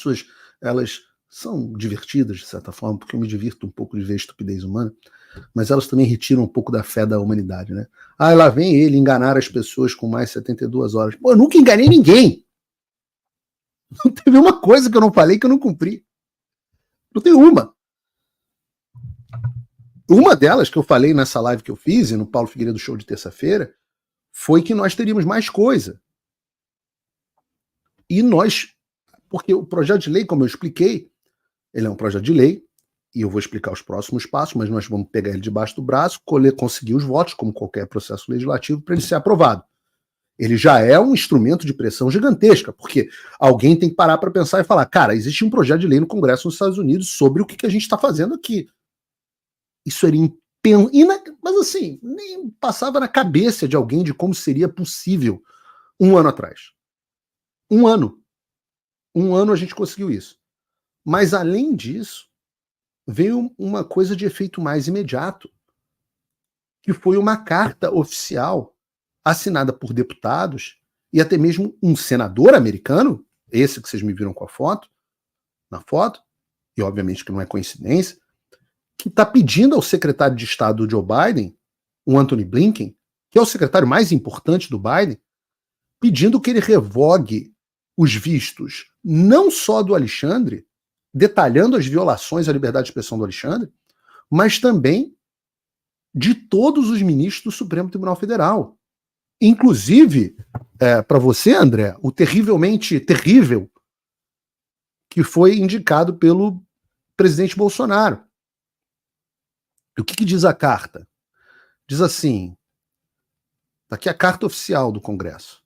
pessoas, elas são divertidas, de certa forma, porque eu me divirto um pouco de ver a estupidez humana, mas elas também retiram um pouco da fé da humanidade, né? Ah, lá vem ele enganar as pessoas com mais 72 horas. Pô, eu nunca enganei ninguém! Não teve uma coisa que eu não falei que eu não cumpri. Não tem uma. Uma delas que eu falei nessa live que eu fiz, e no Paulo Figueiredo Show de terça-feira, foi que nós teríamos mais coisa. E nós, porque o projeto de lei, como eu expliquei, ele é um projeto de lei, e eu vou explicar os próximos passos, mas nós vamos pegar ele debaixo do braço, conseguir os votos, como qualquer processo legislativo, para ele ser aprovado. Ele já é um instrumento de pressão gigantesca, porque alguém tem que parar para pensar e falar, cara, existe um projeto de lei no Congresso nos Estados Unidos sobre o que a gente está fazendo aqui. Isso era mas assim, nem passava na cabeça de alguém de como seria possível um ano atrás. Um ano a gente conseguiu isso. Mas além disso, veio uma coisa de efeito mais imediato, que foi uma carta oficial assinada por deputados e até mesmo um senador americano, esse que vocês me viram com a foto, na foto, e obviamente que não é coincidência, que está pedindo ao secretário de Estado do Joe Biden, o Anthony Blinken, que é o secretário mais importante do Biden, pedindo que ele revogue os vistos não só do Alexandre, detalhando as violações à liberdade de expressão do Alexandre, mas também de todos os ministros do Supremo Tribunal Federal. Inclusive, para você, André, o terrivelmente terrível que foi indicado pelo presidente Bolsonaro. E o que diz a carta? Diz assim, tá aqui a carta oficial do Congresso.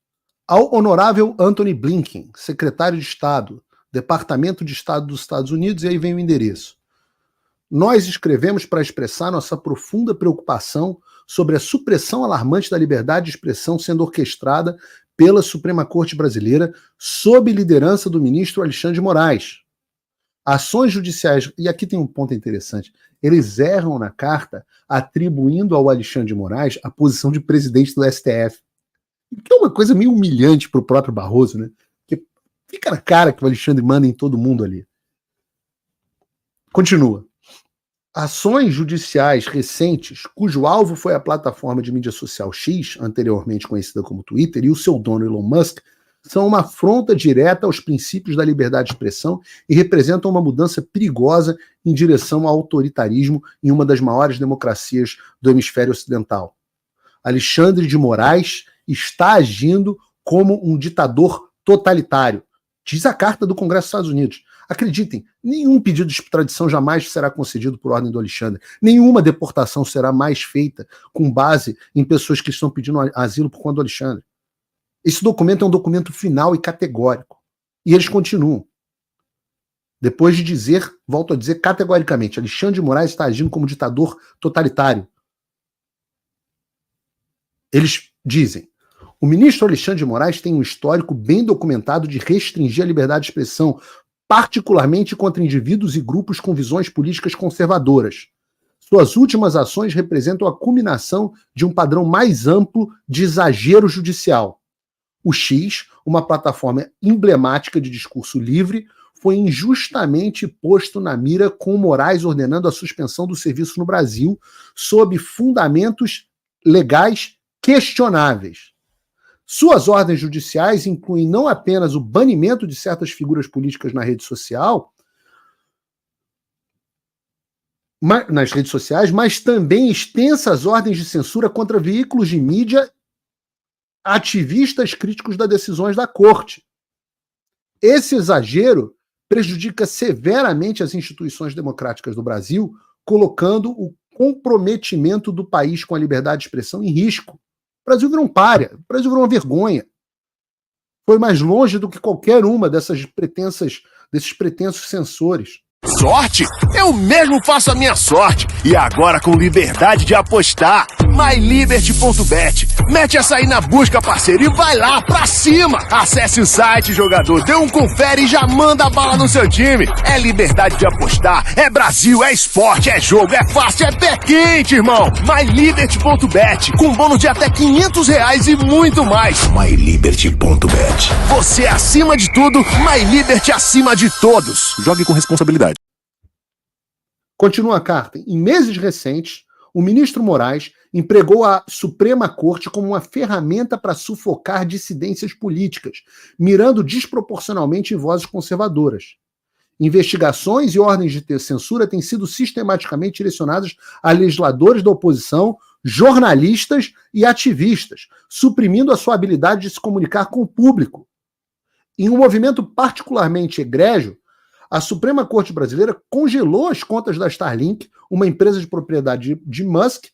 Ao honorável Anthony Blinken, secretário de Estado, Departamento de Estado dos Estados Unidos, e aí vem o endereço. Nós escrevemos para expressar nossa profunda preocupação sobre a supressão alarmante da liberdade de expressão sendo orquestrada pela Suprema Corte Brasileira sob liderança do ministro Alexandre de Moraes. Ações judiciais, e aqui tem um ponto interessante, eles erram na carta atribuindo ao Alexandre de Moraes a posição de presidente do STF. Que é uma coisa meio humilhante para o próprio Barroso, né? Porque fica na cara que o Alexandre manda em todo mundo ali. Continua. Ações judiciais recentes, cujo alvo foi a plataforma de mídia social X, anteriormente conhecida como Twitter, e o seu dono Elon Musk, são uma afronta direta aos princípios da liberdade de expressão e representam uma mudança perigosa em direção ao autoritarismo em uma das maiores democracias do hemisfério ocidental. Alexandre de Moraes está agindo como um ditador totalitário, diz a carta do Congresso dos Estados Unidos. Acreditem, nenhum pedido de extradição jamais será concedido por ordem do Alexandre. Nenhuma deportação será mais feita com base em pessoas que estão pedindo asilo por conta do Alexandre. Esse documento é um documento final e categórico. E eles continuam. Depois de dizer, volto a dizer categoricamente, Alexandre de Moraes está agindo como ditador totalitário. Eles dizem, o ministro Alexandre de Moraes tem um histórico bem documentado de restringir a liberdade de expressão, particularmente contra indivíduos e grupos com visões políticas conservadoras. Suas últimas ações representam a culminação de um padrão mais amplo de exagero judicial. O X, uma plataforma emblemática de discurso livre, foi injustamente posto na mira com Moraes ordenando a suspensão do serviço no Brasil sob fundamentos legais questionáveis. Suas ordens judiciais incluem não apenas o banimento de certas figuras políticas nas redes sociais, mas também extensas ordens de censura contra veículos de mídia ativistas críticos das decisões da Corte. Esse exagero prejudica severamente as instituições democráticas do Brasil, colocando o comprometimento do país com a liberdade de expressão em risco. O Brasil virou um pária, o Brasil virou uma vergonha. Foi mais longe do que qualquer uma desses pretensos censores. Sorte? Eu mesmo faço a minha sorte. E agora com liberdade de apostar. MyLiberty.bet. Mete essa aí na busca, parceiro, e vai lá pra cima. Acesse o site, jogador, dê um confere e já manda a bala no seu time. É liberdade de apostar, é Brasil, é esporte, é jogo, é fácil, é pé quente, irmão. MyLiberty.bet, com bônus de até R$500 e muito mais. MyLiberty.bet. Você acima de tudo, MyLiberty acima de todos. Jogue com responsabilidade. Continua a carta. Em meses recentes, o ministro Moraes empregou a Suprema Corte como uma ferramenta para sufocar dissidências políticas, mirando desproporcionalmente em vozes conservadoras. Investigações e ordens de censura têm sido sistematicamente direcionadas a legisladores da oposição, jornalistas e ativistas, suprimindo a sua habilidade de se comunicar com o público. Em um movimento particularmente egrégio, a Suprema Corte Brasileira congelou as contas da Starlink, uma empresa de propriedade de Musk,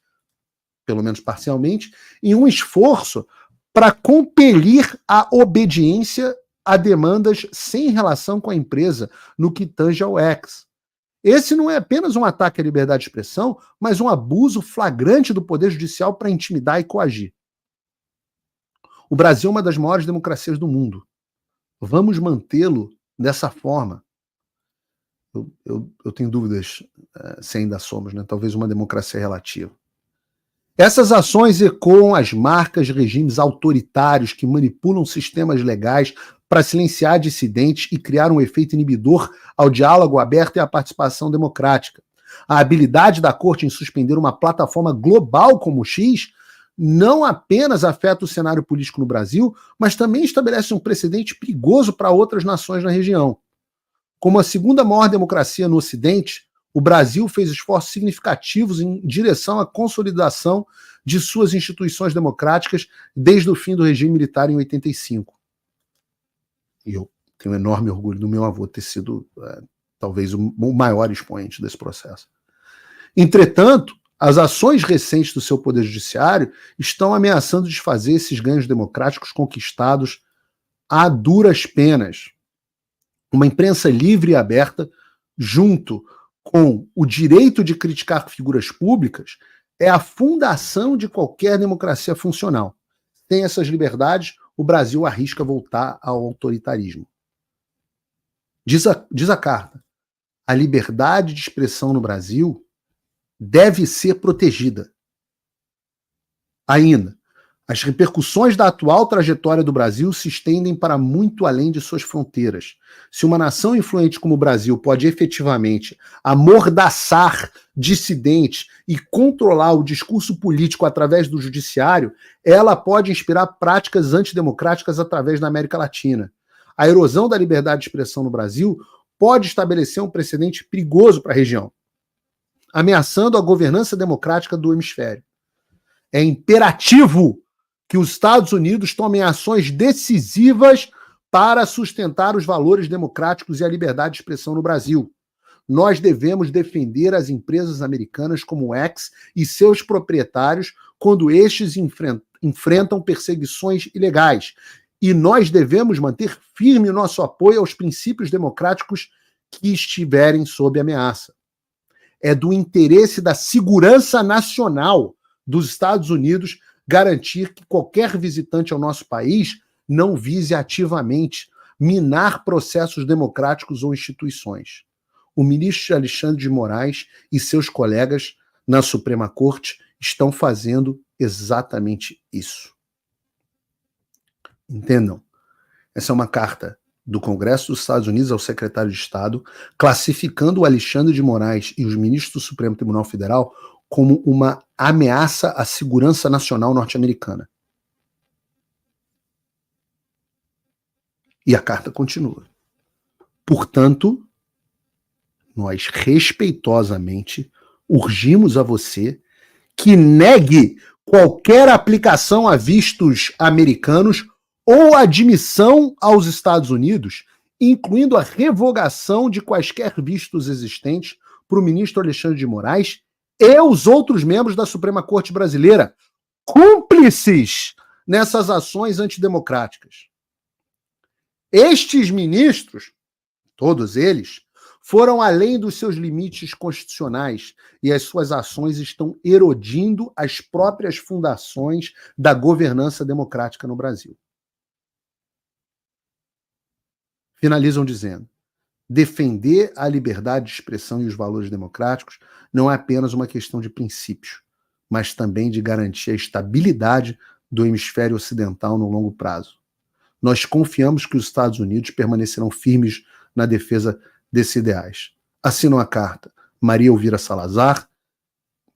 pelo menos parcialmente, em um esforço para compelir a obediência a demandas sem relação com a empresa no que tange ao X. Esse não é apenas um ataque à liberdade de expressão, mas um abuso flagrante do Poder Judicial para intimidar e coagir. O Brasil é uma das maiores democracias do mundo. Vamos mantê-lo dessa forma. Eu tenho dúvidas se ainda somos, né? Talvez uma democracia relativa. Essas ações ecoam as marcas de regimes autoritários que manipulam sistemas legais para silenciar dissidentes e criar um efeito inibidor ao diálogo aberto e à participação democrática. A habilidade da Corte em suspender uma plataforma global como o X não apenas afeta o cenário político no Brasil, mas também estabelece um precedente perigoso para outras nações na região. Como a segunda maior democracia no Ocidente, o Brasil fez esforços significativos em direção à consolidação de suas instituições democráticas desde o fim do regime militar em 85. E eu tenho enorme orgulho do meu avô ter sido talvez o maior expoente desse processo. Entretanto, as ações recentes do seu Poder Judiciário estão ameaçando desfazer esses ganhos democráticos conquistados a duras penas. Uma imprensa livre e aberta, junto com o direito de criticar figuras públicas, é a fundação de qualquer democracia funcional. Sem essas liberdades, o Brasil arrisca voltar ao autoritarismo. Diz a carta, a liberdade de expressão no Brasil deve ser protegida. Ainda, as repercussões da atual trajetória do Brasil se estendem para muito além de suas fronteiras. Se uma nação influente como o Brasil pode efetivamente amordaçar dissidentes e controlar o discurso político através do judiciário, ela pode inspirar práticas antidemocráticas através da América Latina. A erosão da liberdade de expressão no Brasil pode estabelecer um precedente perigoso para a região, ameaçando a governança democrática do hemisfério. É imperativo que os Estados Unidos tomem ações decisivas para sustentar os valores democráticos e a liberdade de expressão no Brasil. Nós devemos defender as empresas americanas como o X e seus proprietários quando estes enfrentam perseguições ilegais. E nós devemos manter firme o nosso apoio aos princípios democráticos que estiverem sob ameaça. É do interesse da segurança nacional dos Estados Unidos garantir que qualquer visitante ao nosso país não vise ativamente minar processos democráticos ou instituições. O ministro Alexandre de Moraes e seus colegas na Suprema Corte estão fazendo exatamente isso. Entendam, essa é uma carta do Congresso dos Estados Unidos ao secretário de Estado, classificando o Alexandre de Moraes e os ministros do Supremo Tribunal Federal como uma ameaça à segurança nacional norte-americana. E a carta continua. Portanto, nós respeitosamente urgimos a você que negue qualquer aplicação a vistos americanos ou admissão aos Estados Unidos, incluindo a revogação de quaisquer vistos existentes para o ministro Alexandre de Moraes e os outros membros da Suprema Corte Brasileira, cúmplices nessas ações antidemocráticas. Estes ministros, todos eles, foram além dos seus limites constitucionais e as suas ações estão erodindo as próprias fundações da governança democrática no Brasil. Finalizam dizendo: defender a liberdade de expressão e os valores democráticos não é apenas uma questão de princípios, mas também de garantir a estabilidade do hemisfério ocidental no longo prazo. Nós confiamos que os Estados Unidos permanecerão firmes na defesa desses ideais. Assinam a carta Maria Elvira Salazar,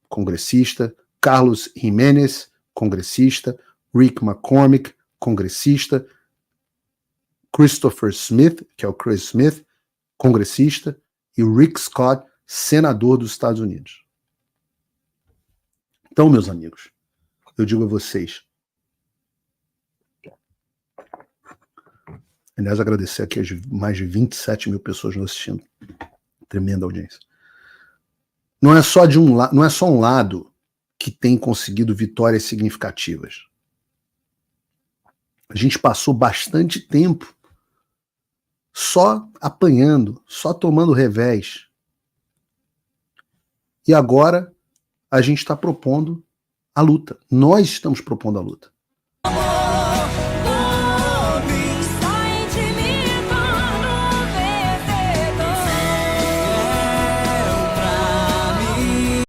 congressista, Carlos Jiménez, congressista, Rick McCormick, congressista, Christopher Smith, que é o Chris Smith, congressista, e o Rick Scott, senador dos Estados Unidos. Então, meus amigos, eu digo a vocês, aliás, agradecer aqui as mais de 27 mil pessoas nos assistindo, tremenda audiência. Não é só um lado que tem conseguido vitórias significativas. A gente passou bastante tempo só apanhando, só tomando revés. E agora a gente está propondo a luta. Nós estamos propondo a luta.